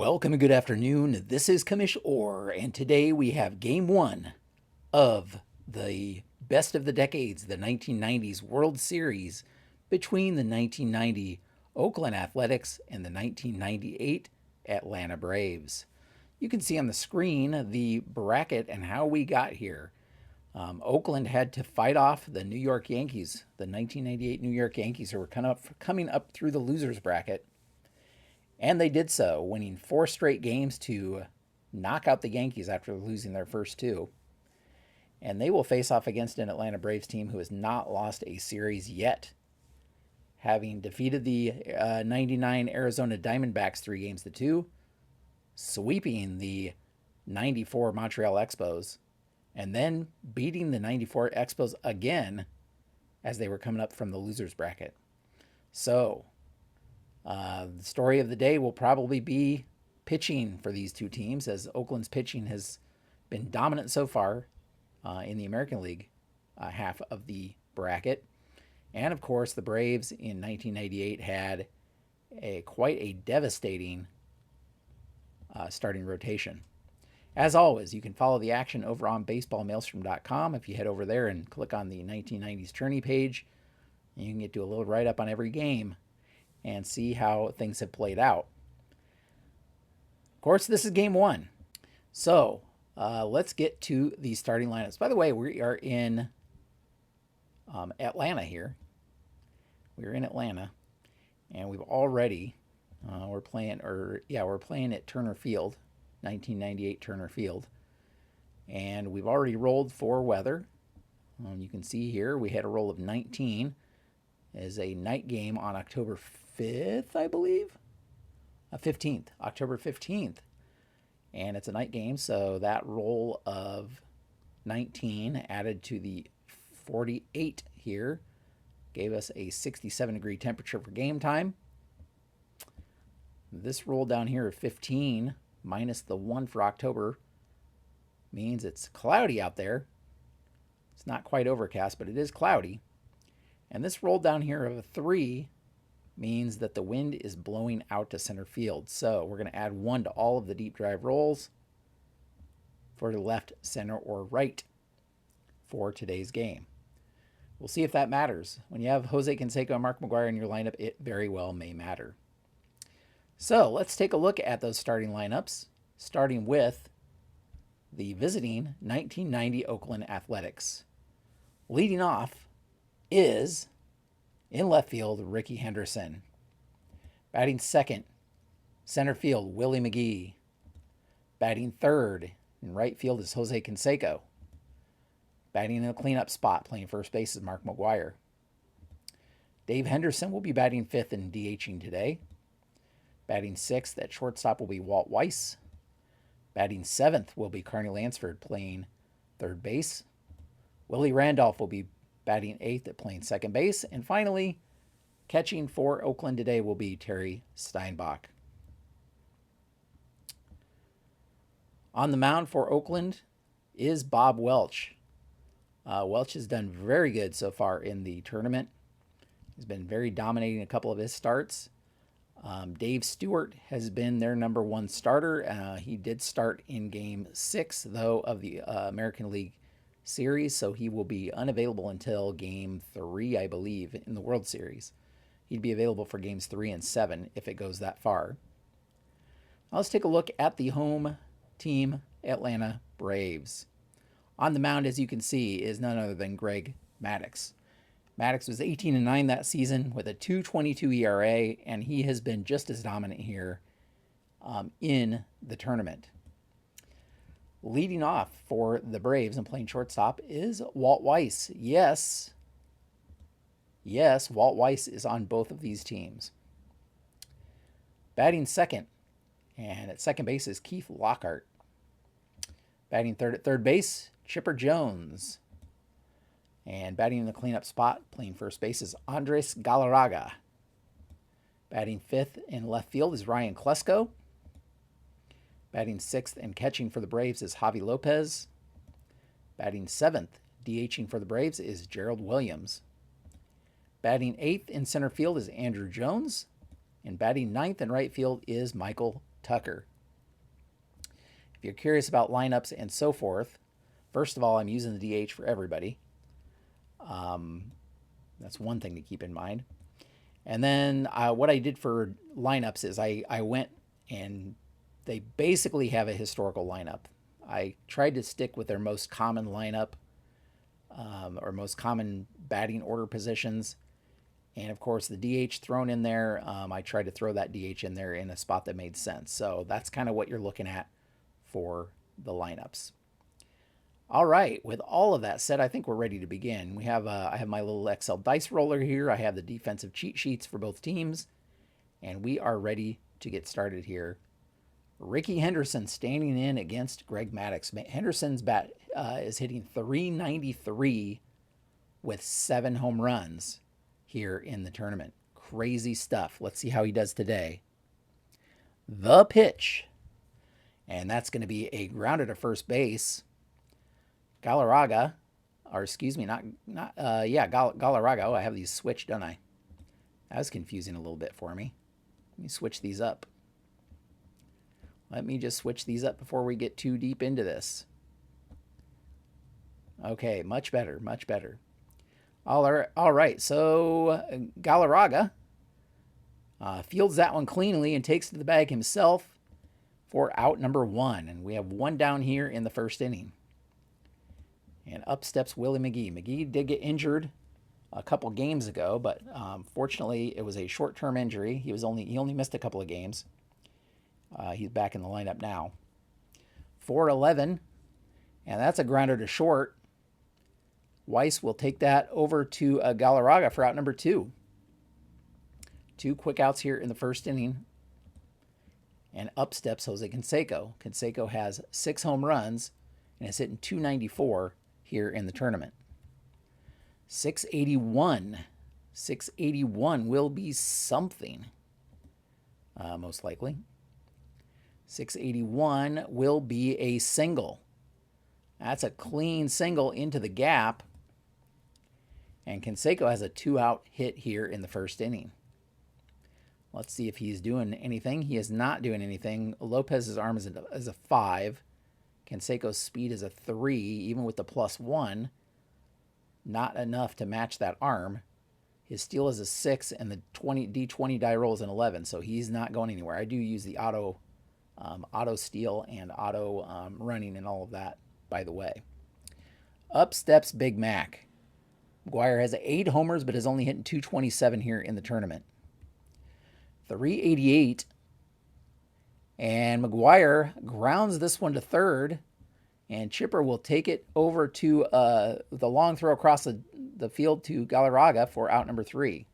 Welcome and good afternoon. This is Commish Orr, and today we have Game 1 of the Best of the Decades, the 1990s World Series between the 1990 Oakland Athletics and the 1998 Atlanta Braves. You can see on the screen the bracket and how we got here. Oakland had to fight off the New York Yankees, the 1998 New York Yankees, who were coming up through the losers bracket. And they did so, winning 4 straight games to knock out the Yankees after losing their first 2. And they will face off against an Atlanta Braves team who has not lost a series yet, having defeated the 99 Arizona Diamondbacks 3-2, sweeping the 94 Montreal Expos, and then beating the 94 Expos again as they were coming up from the losers bracket. So, the story of the day will probably be pitching for these two teams, as Oakland's pitching has been dominant so far in the American League half of the bracket. And of course, the Braves in 1998 had quite a devastating starting rotation. As always, you can follow the action over on baseballmaelstrom.com. If you head over there and click on the 1990s tourney page, you can get to a little write-up on every game and see how things have played out. Of course, this is Game 1. So let's get to the starting lineups. By the way, we are in Atlanta here. We're in Atlanta, and we've already we're playing at Turner Field, 1998 Turner Field, and we've already rolled for weather. You can see here we had a roll of 19 as a night game on October 5th, I believe. 15th, October 15th. And it's a night game, so that roll of 19 added to the 48 here gave us a 67-degree temperature for game time. This roll down here of 15 minus the 1 for October means it's cloudy out there. It's not quite overcast, but it is cloudy. And this roll down here of a 3 means that the wind is blowing out to center field. So we're going to add 1 to all of the deep drive rolls for the left, center, or right for today's game. We'll see if that matters. When you have Jose Canseco and Mark McGwire in your lineup, it very well may matter. So let's take a look at those starting lineups, starting with the visiting 1990 Oakland Athletics. Leading off is, in left field, Rickey Henderson. Batting second, center field, Willie McGee. Batting third, in right field is Jose Canseco. Batting in the cleanup spot, playing first base, is Mark McGwire. Dave Henderson will be batting fifth and DHing today. Batting sixth at shortstop will be Walt Weiss. Batting seventh will be Carney Lansford, playing third base. Willie Randolph will be batting eighth at playing second base. And finally, catching for Oakland today will be Terry Steinbach. On the mound for Oakland is Bob Welch. Welch has done very good so far in the tournament. He's been very dominating a couple of his starts. Dave Stewart has been their number 1 starter. He did start in Game 6, though, of the American League Series, so he will be unavailable until Game 3, I believe, in the World Series. He'd be available for Games 3 and 7 if it goes that far. Now let's take a look at the home team, Atlanta Braves. On the mound, as you can see, is none other than Greg Maddux. Maddux was 18-9 that season with a 2.22 ERA, and he has been just as dominant here in the tournament. Leading off for the Braves and playing shortstop is Walt Weiss. Yes, Walt Weiss is on both of these teams. Batting second, and at second base is Keith Lockhart. Batting third at third base, Chipper Jones. And batting in the cleanup spot, playing first base, is Andres Galarraga. Batting fifth in left field is Ryan Klesko. Batting sixth and catching for the Braves is Javi Lopez. Batting seventh, DHing for the Braves, is Gerald Williams. Batting eighth in center field is Andrew Jones. And batting ninth in right field is Michael Tucker. If you're curious about lineups and so forth, first of all, I'm using the DH for everybody. That's one thing to keep in mind. And then what I did for lineups is I went and they basically have a historical lineup. I tried to stick with their most common lineup or most common batting order positions. And of course, the DH thrown in there, I tried to throw that DH in there in a spot that made sense. So that's kind of what you're looking at for the lineups. All right, with all of that said, I think we're ready to begin. I have my little Excel dice roller here. I have the defensive cheat sheets for both teams, and we are ready to get started here. Rickey Henderson standing in against Greg Maddux. Henderson's bat is hitting .393 with 7 home runs here in the tournament. Crazy stuff. Let's see how he does today. The pitch, and that's going to be a grounder to first base. Galarraga, or excuse me, Galarraga. Oh, I have these switched, don't I? That was confusing a little bit for me. Let me switch these up. Let me just switch these up before we get too deep into this. Okay, much better, much better. All right, so Galarraga fields that one cleanly and takes to the bag himself for out number 1. And we have 1 down here in the first inning. And up steps Willie McGee. McGee did get injured a couple games ago, but fortunately it was a short-term injury. He only missed a couple of games. He's back in the lineup now. 4-11, and that's a grounder to short. Weiss will take that over to Galarraga for out number 2. 2 quick outs here in the first inning. And up steps Jose Canseco. Canseco has 6 home runs and is hitting .294 here in the tournament. 681. 681 will be something, most likely. 681 will be a single. That's a clean single into the gap. And Canseco has a 2-out hit here in the first inning. Let's see if he's doing anything. He is not doing anything. Lopez's arm is a 5. Canseco's speed is a 3, even with the +1. Not enough to match that arm. His steal is a 6, and the D20 die roll is an 11, so he's not going anywhere. I do use the auto steal and auto running and all of that, by the way. Up steps Big Mac. McGuire has 8 homers, but is only hitting .227 here in the tournament. 388. And McGuire grounds this one to third. And Chipper will take it over to the long throw across the field to Galarraga for out number 3.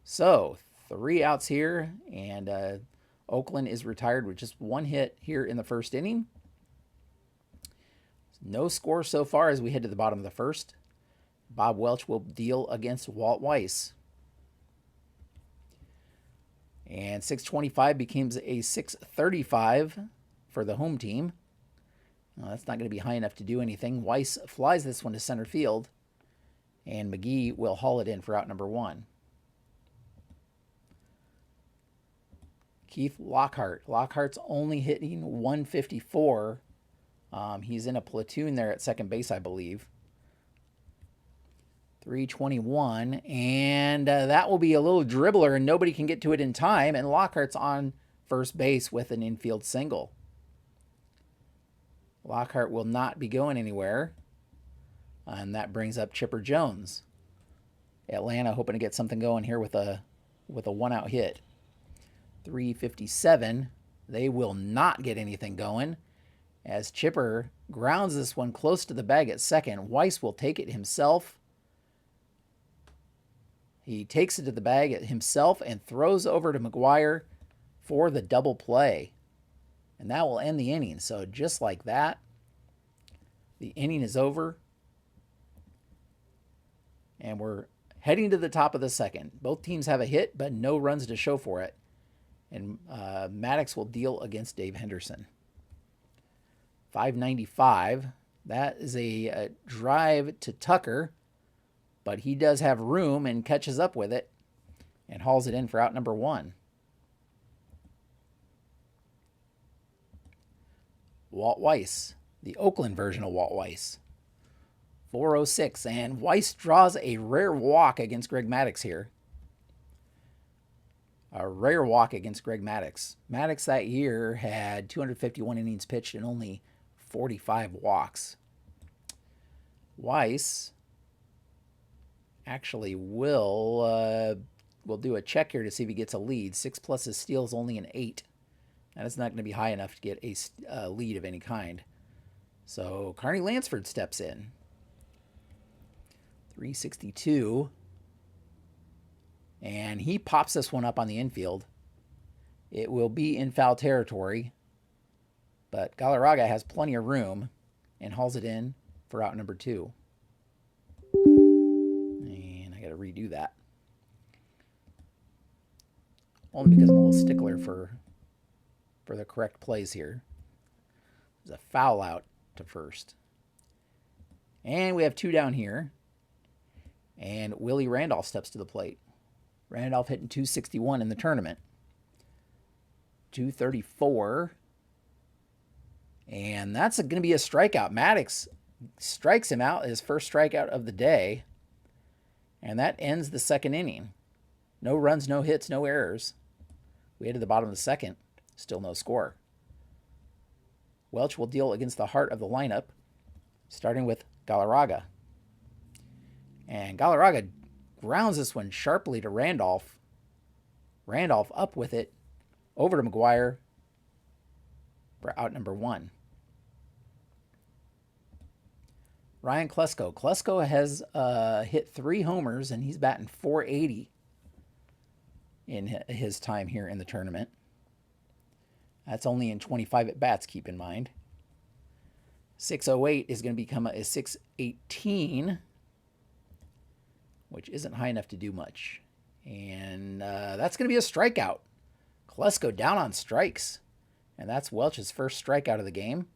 So 3 outs here. And Oakland is retired with just 1 hit here in the first inning. No score so far as we head to the bottom of the first. Bob Welch will deal against Walt Weiss. And 625 becomes a 635 for the home team. That's not going to be high enough to do anything. Weiss flies this one to center field. And McGee will haul it in for out number 1. Keith Lockhart. Lockhart's only hitting .154. He's in a platoon there at second base, I believe. 321, and that will be a little dribbler, and nobody can get to it in time, and Lockhart's on first base with an infield single. Lockhart will not be going anywhere, and that brings up Chipper Jones. Atlanta hoping to get something going here with a 1-out hit. 357, they will not get anything going, as Chipper grounds this one close to the bag at second. Weiss will take it himself. He takes it to the bag himself and throws over to McGuire for the double play. And that will end the inning. So just like that, the inning is over. And we're heading to the top of the second. Both teams have a hit, but no runs to show for it. And Maddux will deal against Dave Henderson. 595. That is a drive to Tucker. But he does have room and catches up with it and hauls it in for out number 1. Walt Weiss, the Oakland version of Walt Weiss. 406, and Weiss draws a rare walk against Greg Maddux here. A rare walk against Greg Maddux. Maddux that year had 251 innings pitched and only 45 walks. Weiss actually will do a check here to see if he gets a lead. 6 plus his steal is only an 8. That is not going to be high enough to get a lead of any kind. So Carney Lansford steps in. 362. And he pops this one up on the infield. It will be in foul territory, but Galarraga has plenty of room and hauls it in for out number 2. And I got to redo that. Only because I'm a little stickler for the correct plays here. There's a foul out to first. And we have 2 down here. And Willie Randolph steps to the plate. Randolph hitting 261 in the tournament. 234. And that's going to be a strikeout. Maddux strikes him out, his first strikeout of the day. And that ends the second inning. No runs, no hits, no errors. We head to the bottom of the second. Still no score. Welch will deal against the heart of the lineup, starting with Galarraga. And Galarraga grounds this one sharply to Randolph. Randolph up with it, over to McGuire for out number 1. Ryan Klesko. Klesko has hit 3 homers, and he's batting .480 in his time here in the tournament. That's only in 25 at-bats, keep in mind. 608 is going to become a 618, which isn't high enough to do much. And that's going to be a strikeout. Klesko down on strikes. And that's Welch's first strikeout of the game.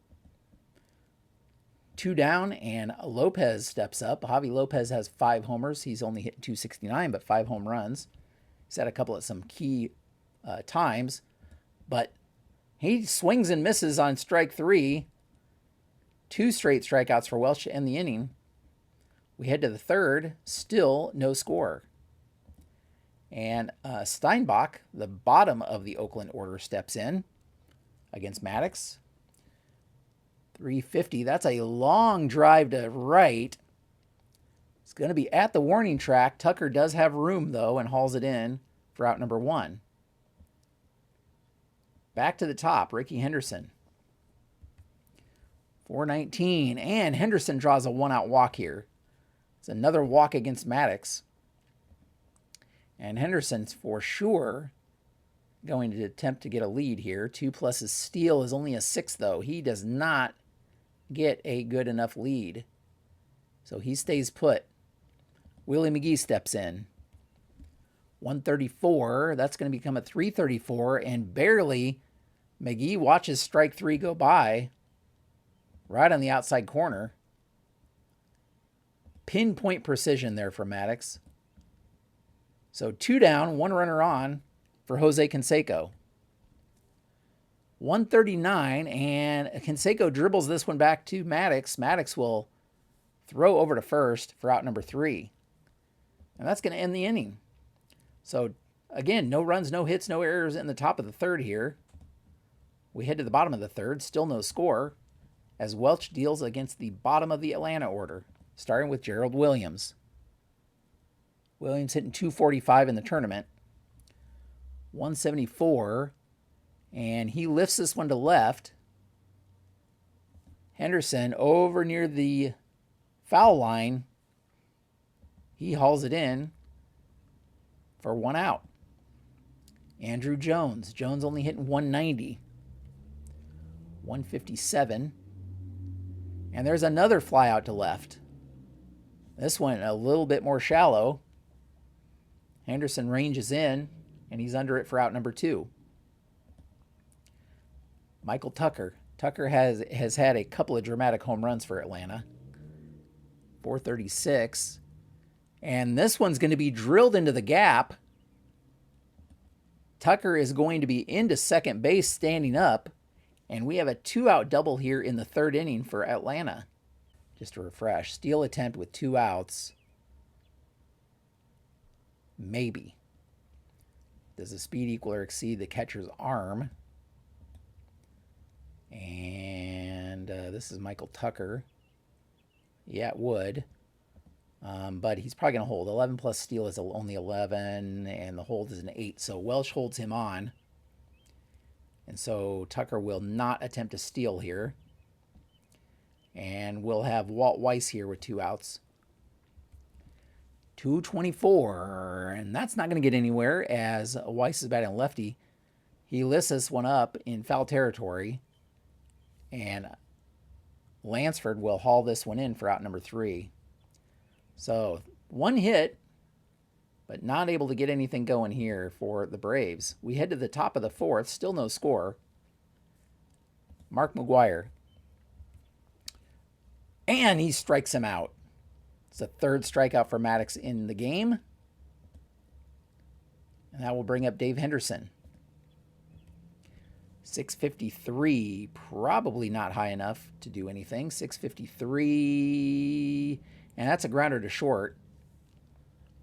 2 down, and Lopez steps up. Javi Lopez has 5 homers. He's only hit 269, but 5 home runs. He's had a couple of some key times. But he swings and misses on strike 3. 2 straight strikeouts for Welch to end the inning. We head to the third, still no score. And Steinbach, the bottom of the Oakland order, steps in against Maddux. 350, that's a long drive to right. It's going to be at the warning track. Tucker does have room, though, and hauls it in for out number 1. Back to the top, Ricky Henderson. 419, and Henderson draws a 1-out walk here. It's another walk against Maddux. And Henderson's for sure going to attempt to get a lead here. 2 plus his steal is only a 6, though. He does not get a good enough lead. So he stays put. Willie McGee steps in. 134. That's going to become a 334. And barely, McGee watches strike 3 go by. Right on the outside corner. Pinpoint precision there for Maddux. So 2 down, 1 runner on for Jose Canseco. 139, and Canseco dribbles this one back to Maddux. Maddux will throw over to first for out number 3. And that's going to end the inning. So, again, no runs, no hits, no errors in the top of the third here. We head to the bottom of the third, still no score, as Welch deals against the bottom of the Atlanta order, starting with Gerald Williams. Williams hitting 245 in the tournament. 174, and he lifts this one to left. Henderson over near the foul line. He hauls it in for 1 out. Andrew Jones. Jones only hitting 190. 157. And there's another fly out to left. This one a little bit more shallow. Henderson ranges in, and he's under it for out number 2. Michael Tucker. Tucker has had a couple of dramatic home runs for Atlanta. 436. And this one's going to be drilled into the gap. Tucker is going to be into second base standing up, And we have a 2-out double here in the 3rd inning for Atlanta. Just to refresh, steal attempt with 2 outs. Maybe. Does the speed equal or exceed the catcher's arm? And this is Michael Tucker. Yeah, it would. But he's probably going to hold. 11 plus steal is only 11, and the hold is an 8. So Welch holds him on. And so Tucker will not attempt to steal here. And we'll have Walt Weiss here with 2 outs. 224, and that's not going to get anywhere as Weiss is batting lefty. He lifts this one up in foul territory, and Lansford will haul this one in for out number 3. So 1 hit, but not able to get anything going here for the Braves. We head to the top of the 4th, still no score. Mark McGuire. And he strikes him out. It's the 3rd strikeout for Maddux in the game. And that will bring up Dave Henderson. 653, probably not high enough to do anything. 653, and that's a grounder to short.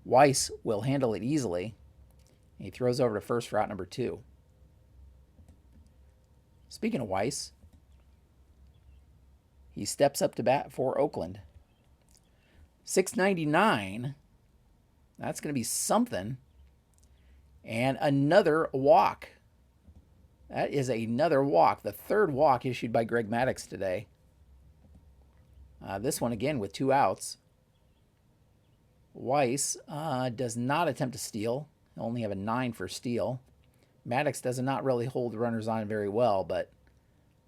Weiss will handle it easily. He throws over to first for out number 2. Speaking of Weiss, he steps up to bat for Oakland. 699, that's going to be something. And another walk. That is another walk. The 3rd walk issued by Greg Maddux today. This one again with 2 outs. Weiss does not attempt to steal. He'll only have a 9 for steal. Maddux does not really hold runners on very well, but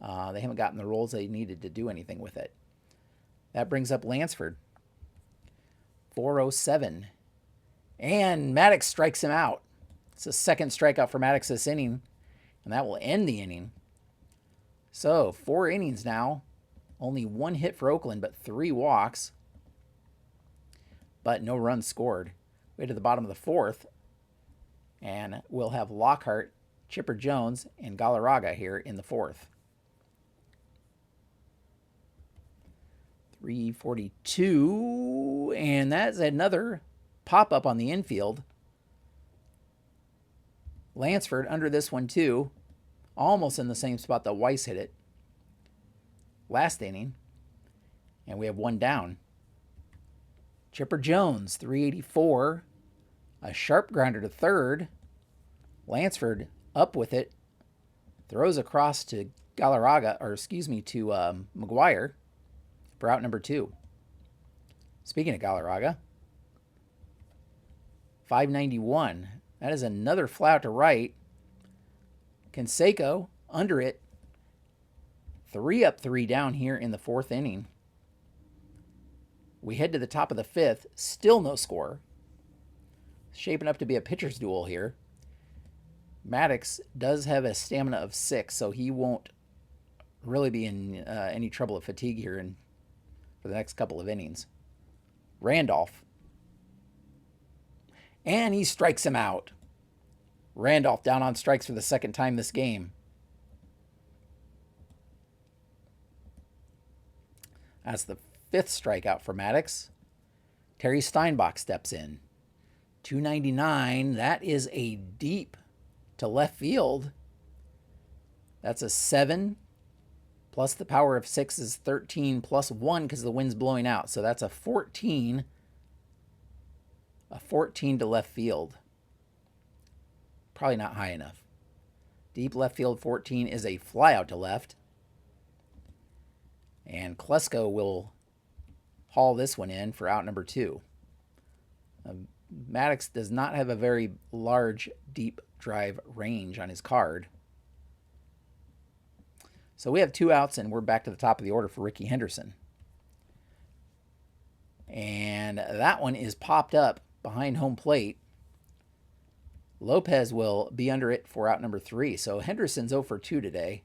they haven't gotten the rolls they needed to do anything with it. That brings up Lansford. 407. And Maddux strikes him out. It's the 2nd strikeout for Maddux this inning, and that will end the inning. So 4 innings now. Only 1 hit for Oakland, but 3 walks. But no runs scored. Way to the bottom of the 4th. And we'll have Lockhart, Chipper Jones, and Galarraga here in the 4th. 342, and that's another pop-up on the infield. Lansford under this one too, almost in the same spot that Weiss hit it last inning, and we have 1 down. Chipper Jones, 384, a sharp grounder to 3rd. Lansford up with it, throws across to Galarraga, or excuse me, to McGuire for out number 2. Speaking of Galarraga, 591. That is another fly out to right. Canseco under it. 3 up, 3 down here in the 4th inning. We head to the top of the 5th. Still no score. Shaping up to be a pitcher's duel here. Maddux does have a stamina of 6, so he won't really be in any trouble of fatigue here for the next couple of innings. Randolph. And he strikes him out. Randolph down on strikes for the 2nd time this game. That's the 5th strikeout for Maddux. Terry Steinbach steps in. 299. That is a deep to left field. That's a 7. Plus the power of 6 is 13 plus 1 because the wind's blowing out. So that's a 14. A 14 to left field. Probably not high enough. Deep left field 14 is a fly out to left. And Klesko will haul this one in for out number 2. Maddux does not have a very large deep drive range on his card. So we have 2 outs, and we're back to the top of the order for Ricky Henderson. And that one is popped up behind home plate. Lopez will be under it for out number 3. So Henderson's 0 for 2 today.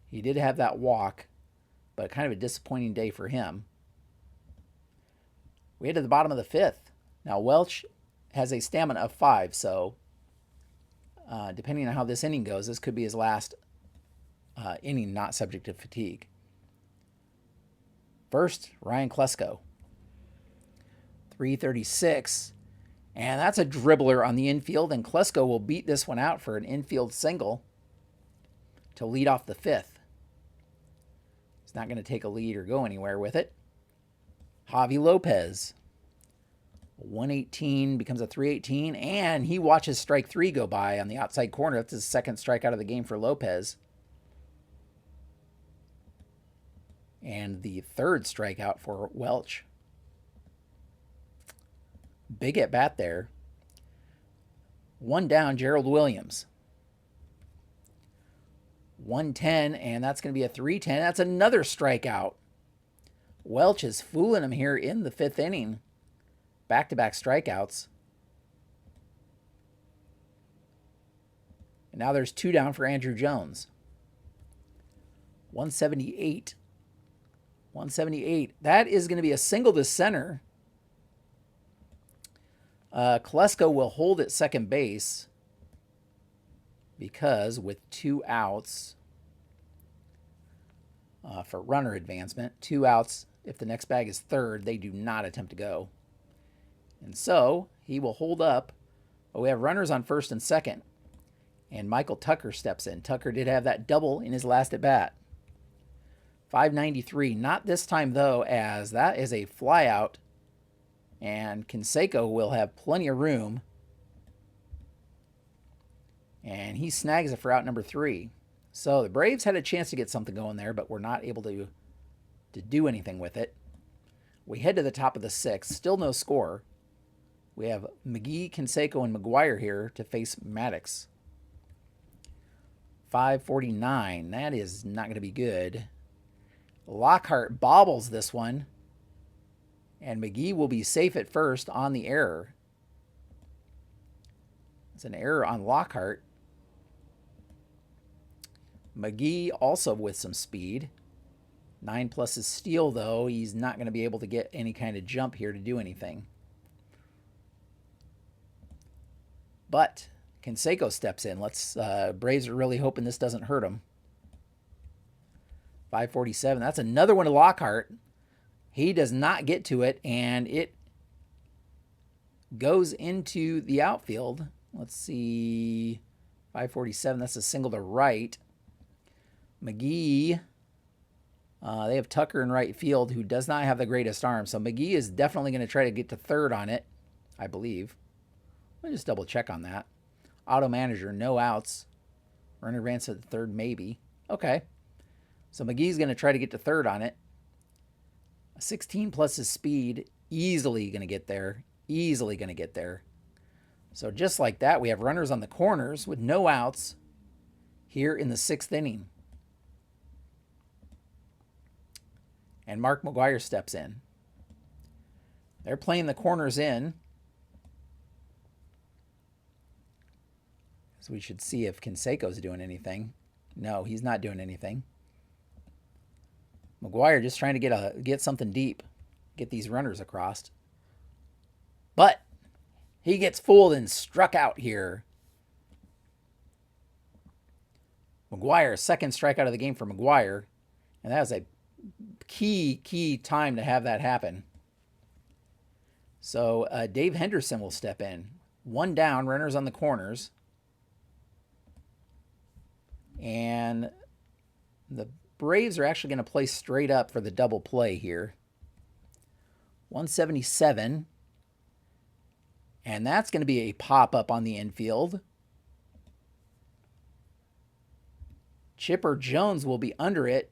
He did have that walk, but kind of a disappointing day for him. We head to the bottom of the 5th. Now Welch has a stamina of 5, so depending on how this inning goes, this could be his last inning not subject to fatigue. First, Ryan Klesko. 336. And that's a dribbler on the infield, and Klesko will beat this one out for an infield single to lead off the fifth. He's not going to take a lead or go anywhere with it. Javi Lopez. 118 becomes a 318, and he watches strike three go by on the outside corner. That's his second strikeout of the game for Lopez. And the third strikeout for Welch. Big at bat there. One down, Gerald Williams. 110, and that's going to be a 310. That's another strikeout. Welch is fooling him here in the fifth inning. Back-to-back strikeouts. And now there's two down for Andrew Jones. 178. 178. That is going to be a single to center. Klesko will hold at second base because with two outs for runner advancement, two outs, if the next bag is third, they do not attempt to go. And so he will hold up. But we have runners on first and second. And Michael Tucker steps in. Tucker did have that double in his last at bat. 593. Not this time, though, as that is a flyout. And Canseco will have plenty of room. And he snags it for out number 3. So the Braves had a chance to get something going there, but were not able to do anything with it. We head to the top of the 6th. Still no score. We have McGee, Canseco, and McGuire here to face Maddux. 549. That is not going to be good. Lockhart bobbles this one. And McGee will be safe at first on the error. It's an error on Lockhart. McGee also with some speed. 9+ is steal, though. He's not going to be able to get any kind of jump here to do anything. But Canseco steps in. Braves are really hoping this doesn't hurt him. 547. That's another one to Lockhart. He does not get to it, and it goes into the outfield. Let's see. 547. That's a single to right. McGee. They have Tucker in right field, who does not have the greatest arm. So McGee is definitely going to try to get to third on it, I believe. Let me just double check on that. Auto manager, no outs. Runner advance at the third, maybe. Okay. So McGee's going to try to get to third on it. 16+ his speed. Easily going to get there. Easily going to get there. So just like that, we have runners on the corners with no outs here in the 6th inning. And Mark McGuire steps in. They're playing the corners in. So we should see if Canseco's doing anything. No, he's not doing anything. McGuire just trying to get something deep. Get these runners across. But he gets fooled and struck out here. McGuire, second strikeout of the game for McGuire. And that was a key time to have that happen. So Dave Henderson will step in. One down, runners on the corners. And the Braves are actually going to play straight up for the double play here. 177. And that's going to be a pop-up on the infield. Chipper Jones will be under it.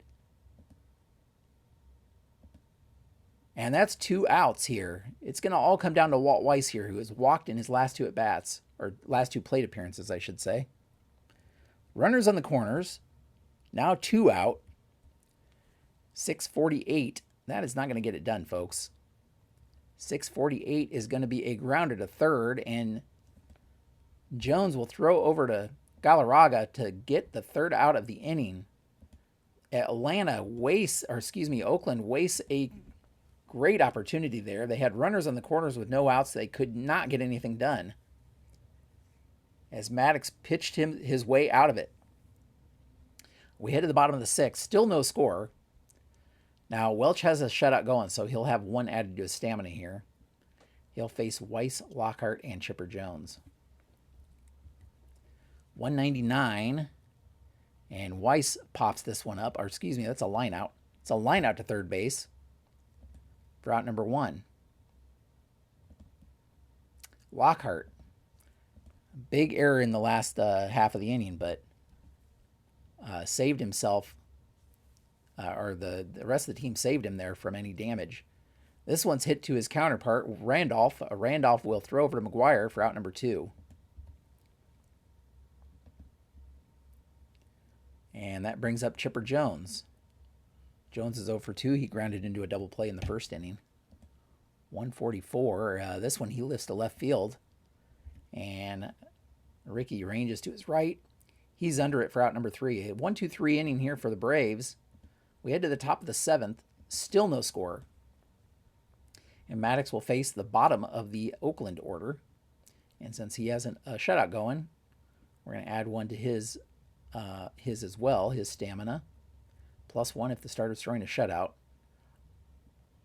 And that's 2 outs here. It's going to all come down to Walt Weiss here, who has walked in his last 2 at-bats, or last 2 plate appearances, I should say. Runners on the corners. Now 2 out. 648. That is not going to get it done, folks. 648 is going to be a grounder to third, and Jones will throw over to Galarraga to get the 3rd out of the inning. Oakland wastes a great opportunity there. They had runners on the corners with no outs. They could not get anything done, as Maddux pitched him his way out of it. We hit to the bottom of the 6th. Still no score. Now, Welch has a shutout going, so he'll have 1 added to his stamina here. He'll face Weiss, Lockhart, and Chipper Jones. 199. And Weiss pops this one up. Or, excuse me, that's a line out. It's a line out to third base for out number 1. Lockhart. Big error in the last half of the inning, but saved himself, or the rest of the team saved him there from any damage. This one's hit to his counterpart, Randolph. Randolph will throw over to McGuire for out number 2. And that brings up Chipper Jones. Jones is 0 for 2. He grounded into a double play in the first inning. 144. This one he lifts to left field. And Ricky ranges to his right. He's under it for out number 3. A 1-2-3 inning here for the Braves. We head to the top of the 7th. Still no score. And Maddux will face the bottom of the Oakland order. And since he has a shutout going, we're going to add 1 to his as well, his stamina. +1 if the starter's throwing a shutout.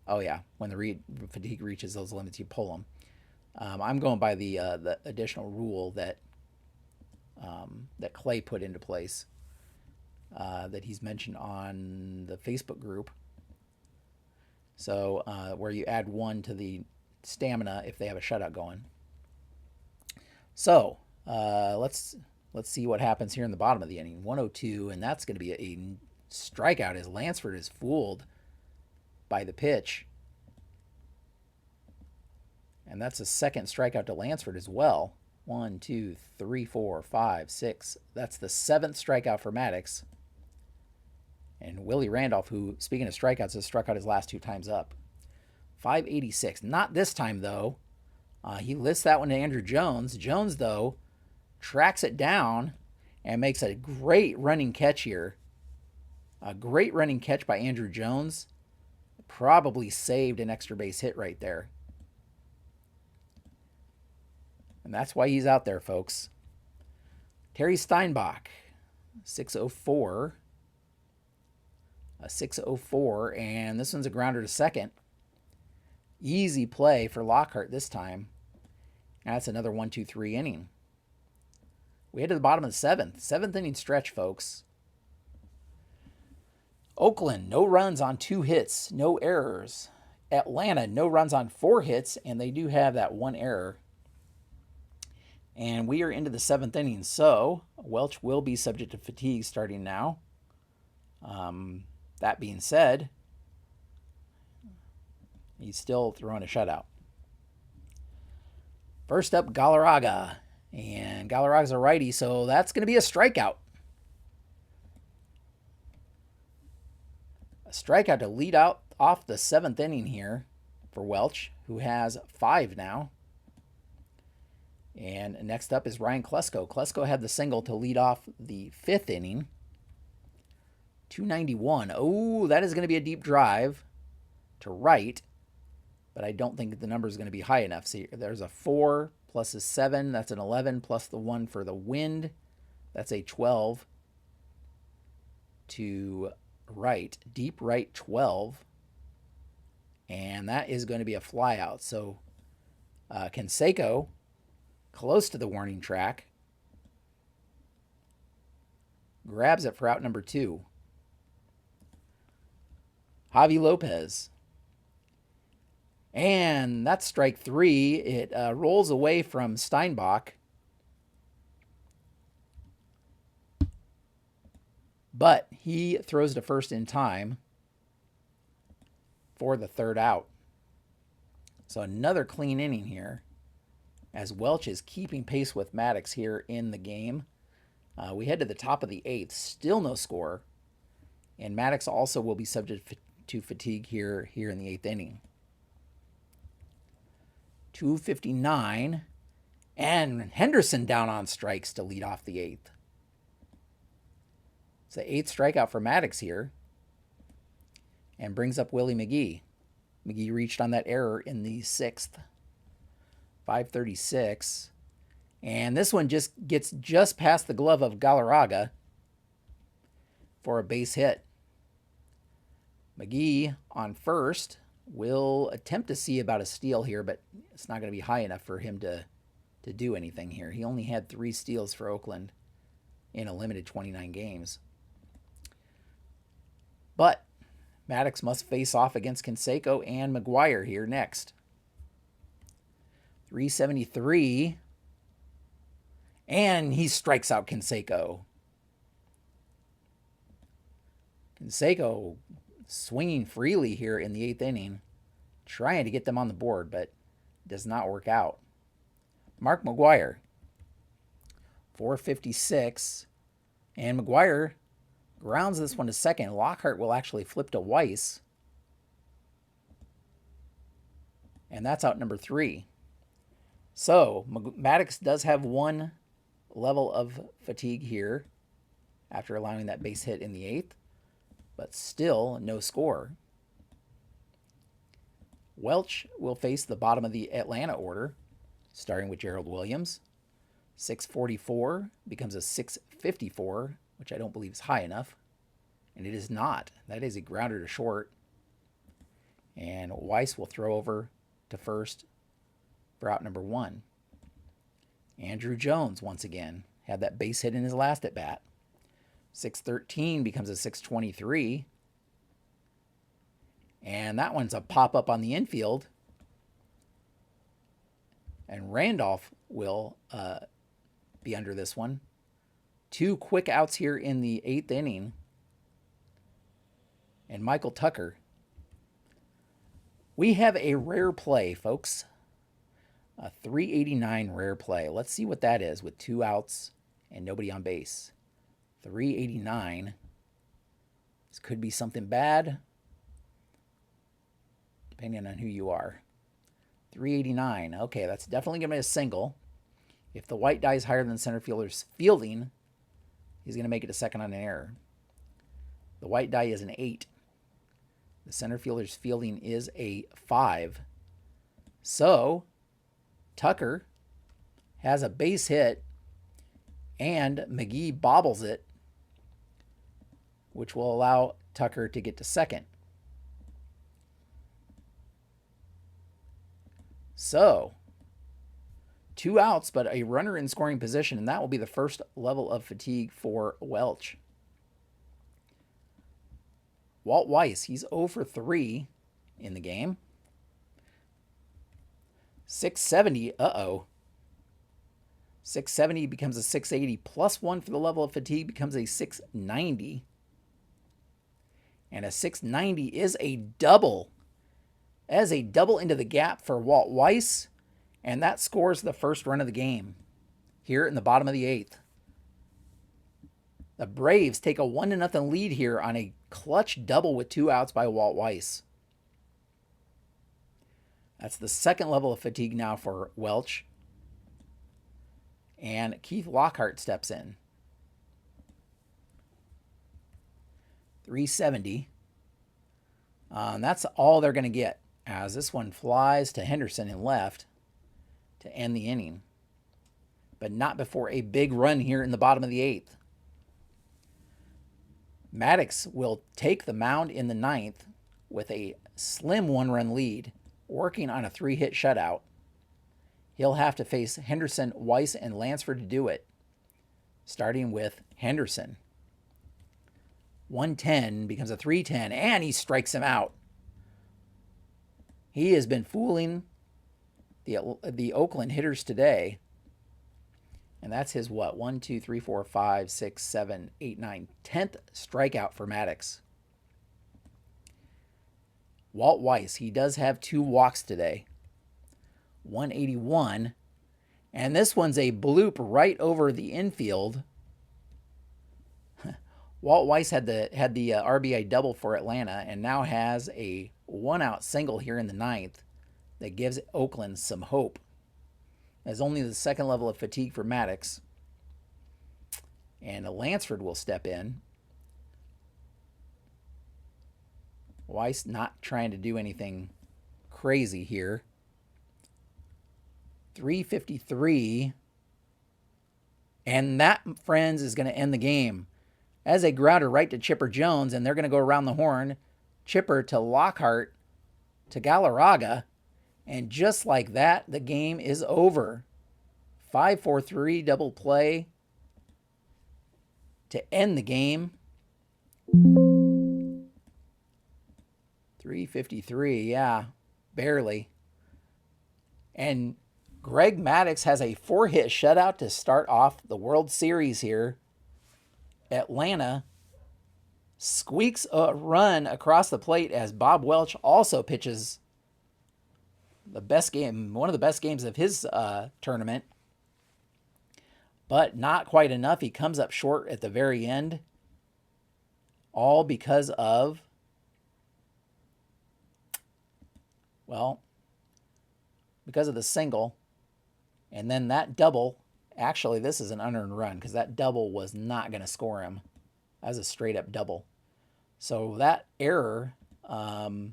Oh yeah, when the fatigue reaches those limits, you pull them. I'm going by the additional rule that Clay put into place, that he's mentioned on the Facebook group. So where you add 1 to the stamina if they have a shutout going. So let's see what happens here in the bottom of the inning. 102, and that's going to be a strikeout as Lansford is fooled by the pitch. And that's a second strikeout to Lansford as well. 1, 2, 3, 4, 5, 6. That's the 7th strikeout for Maddux. And Willie Randolph, who, speaking of strikeouts, has struck out his last 2 times up. 586. Not this time, though. He lists that one to Andrew Jones. Jones, though, tracks it down and makes a great running catch here. A great running catch by Andrew Jones. Probably saved an extra base hit right there. And that's why he's out there, folks. Terry Steinbach, 604. A 604, and this one's a grounder to second. Easy play for Lockhart this time. And that's another 1-2-3 inning. We head to the bottom of the 7th. 7th inning stretch, folks. Oakland, no runs on 2 hits, no errors. Atlanta, no runs on 4 hits, and they do have that 1 error. And we are into the 7th inning, so Welch will be subject to fatigue starting now. That being said, he's still throwing a shutout. First up, Galarraga. And Galarraga's a righty, so that's going to be a strikeout. A strikeout to lead out off the 7th inning here for Welch, who has 5 now. And next up is Ryan Klesko. Klesko had the single to lead off the 5th inning. 291. Oh, that is going to be a deep drive to right, but I don't think the number is going to be high enough. See, there's a 4 plus a 7. That's an 11 plus the 1 for the wind. That's a 12 to right. Deep right 12. And that is going to be a fly out. So Canseco, close to the warning track, grabs it for out number 2. Javi Lopez. And that's strike 3. It rolls away from Steinbach. But he throws to first in time for the 3rd out. So another clean inning here, as Welch is keeping pace with Maddux here in the game. We head to the top of the 8th. Still no score. And Maddux also will be subject to fatigue here in the 8th inning. 259. And Henderson down on strikes to lead off the 8th. It's the 8th strikeout for Maddux here. And brings up Willie McGee. McGee reached on that error in the 6th. 536. And this one just gets just past the glove of Galarraga. for a base hit. McGee on first will attempt to see about a steal here, but it's not going to be high enough for him to do anything here. He only had 3 steals for Oakland in a limited 29 games. But Maddux must face off against Canseco and McGuire here next. 373. And he strikes out Canseco. Canseco swinging freely here in the 8th inning, trying to get them on the board, but does not work out. Mark McGuire, 456, and McGuire grounds this one to second. Lockhart will actually flip to Weiss, and that's out number 3. So Maddux does have 1 level of fatigue here after allowing that base hit in the 8th, but still no score. Welch will face the bottom of the Atlanta order, starting with Gerald Williams. 644 becomes a 654, which I don't believe is high enough. And it is not. That is a grounder to short. And Weiss will throw over to first for out number 1. Andrew Jones, once again, had that base hit in his last at-bat. 613 becomes a 623. And that one's a pop-up on the infield. And Randolph will be under this one. 2 quick outs here in the 8th inning. And Michael Tucker. We have a rare play, folks. A 389 rare play. Let's see what that is with 2 outs and nobody on base. 389. This could be something bad, depending on who you are. 389. Okay, that's definitely going to be a single. If the white die is higher than the center fielder's fielding, he's going to make it a second on an error. The white die is an 8. The center fielder's fielding is a 5. So, Tucker has a base hit, and McGee bobbles it, which will allow Tucker to get to second. So, 2 outs, but a runner in scoring position, and that will be the first level of fatigue for Welch. Walt Weiss, he's 0 for 3 in the game. 670, 670 becomes a 680, plus 1 for the level of fatigue becomes a 690. And a 690 is a double. As a double into the gap for Walt Weiss, and that scores the first run of the game here in the bottom of the 8th. The Braves take a 1-0 lead here on a clutch double with 2 outs by Walt Weiss. That's the second level of fatigue now for Welch. And Keith Lockhart steps in. 370. That's all they're going to get, as this one flies to Henderson in left to end the inning. But not before a big run here in the bottom of the 8th. Maddux will take the mound in the 9th with a slim 1-run lead, working on a 3-hit shutout. He'll have to face Henderson, Weiss, and Lansford to do it, starting with Henderson. 110 becomes a 310, and he strikes him out. He has been fooling the Oakland hitters today. And that's his, 1, 2, 3, 4, 5, 6, 7, 8, 9, 10th strikeout for Maddux. Walt Weiss, he does have 2 walks today. 181. And this one's a bloop right over the infield. Walt Weiss had the RBI double for Atlanta and now has a 1-out single here in the 9th that gives Oakland some hope. As only the second level of fatigue for Maddux. And Lansford will step in. Weiss not trying to do anything crazy here. 353. And that, friends, is going to end the game. as a grounder right to Chipper Jones, and they're going to go around the horn. Chipper to Lockhart to Galarraga, and just like that, the game is over. 5-4-3 double play to end the game. 353, yeah, barely. And Greg Maddux has a 4-hit shutout to start off the World Series here. Atlanta squeaks a run across the plate as Bob Welch also pitches the best game, one of the best games of his tournament. But not quite enough. He comes up short at the very end. All because of, well, because of the single. And then that double, actually this is an unearned run because that double was not going to score him. That was a straight up double. So that error, Willie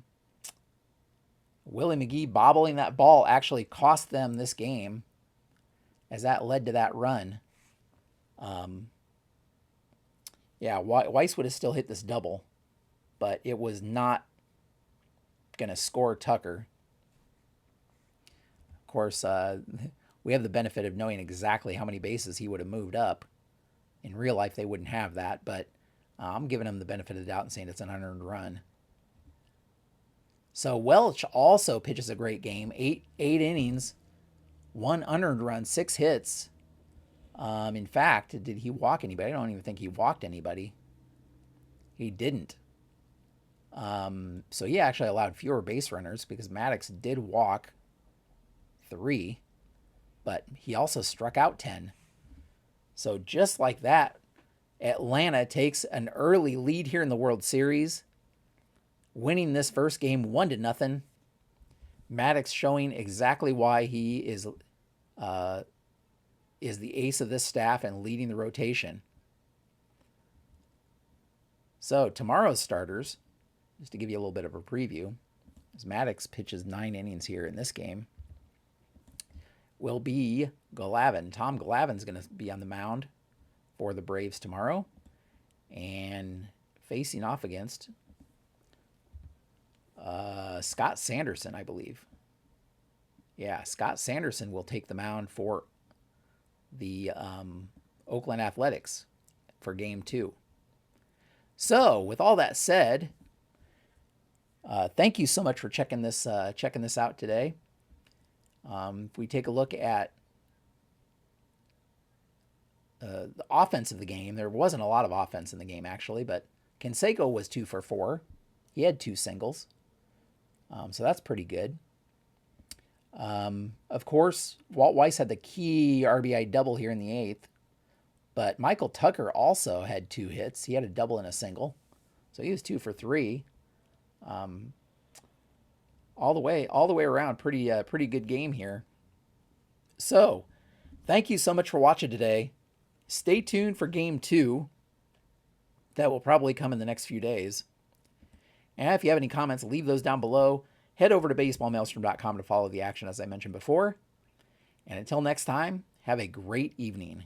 McGee bobbling that ball actually cost them this game, as that led to that run. Yeah, Weiss would have still hit this double, but it was not going to score Tucker. Of course, we have the benefit of knowing exactly how many bases he would have moved up. In real life, they wouldn't have that, but I'm giving him the benefit of the doubt and saying it's an unearned run. So Welch also pitches a great game. Eight innings, 1 unearned run, 6 hits. In fact, did he walk anybody? I don't even think he walked anybody. He didn't. So he actually allowed fewer base runners because Maddux did walk 3, but he also struck out 10. So just like that, Atlanta takes an early lead here in the World Series, winning this first game 1-0. Maddux showing exactly why he is the ace of this staff and leading the rotation. So tomorrow's starters, just to give you a little bit of a preview, as Maddux pitches 9 innings here in this game, will be Glavine. Tom Glavine's going to be on the mound for the Braves tomorrow, and facing off against Scott Sanderson, I believe. Yeah, Scott Sanderson will take the mound for the Oakland Athletics for Game 2. So, with all that said, thank you so much for checking this out today. If we take a look at the offense of the game, there wasn't a lot of offense in the game actually, but Canseco was 2 for 4. He had 2 singles, so that's pretty good. Of course, Walt Weiss had the key RBI double here in the 8th, but Michael Tucker also had 2 hits. He had a double and a single, so he was 2 for 3. All the way around, pretty good game here. So, thank you so much for watching today. Stay tuned for Game 2. That will probably come in the next few days. And if you have any comments, leave those down below. Head over to baseballmaelstrom.com to follow the action as I mentioned before. And until next time, have a great evening.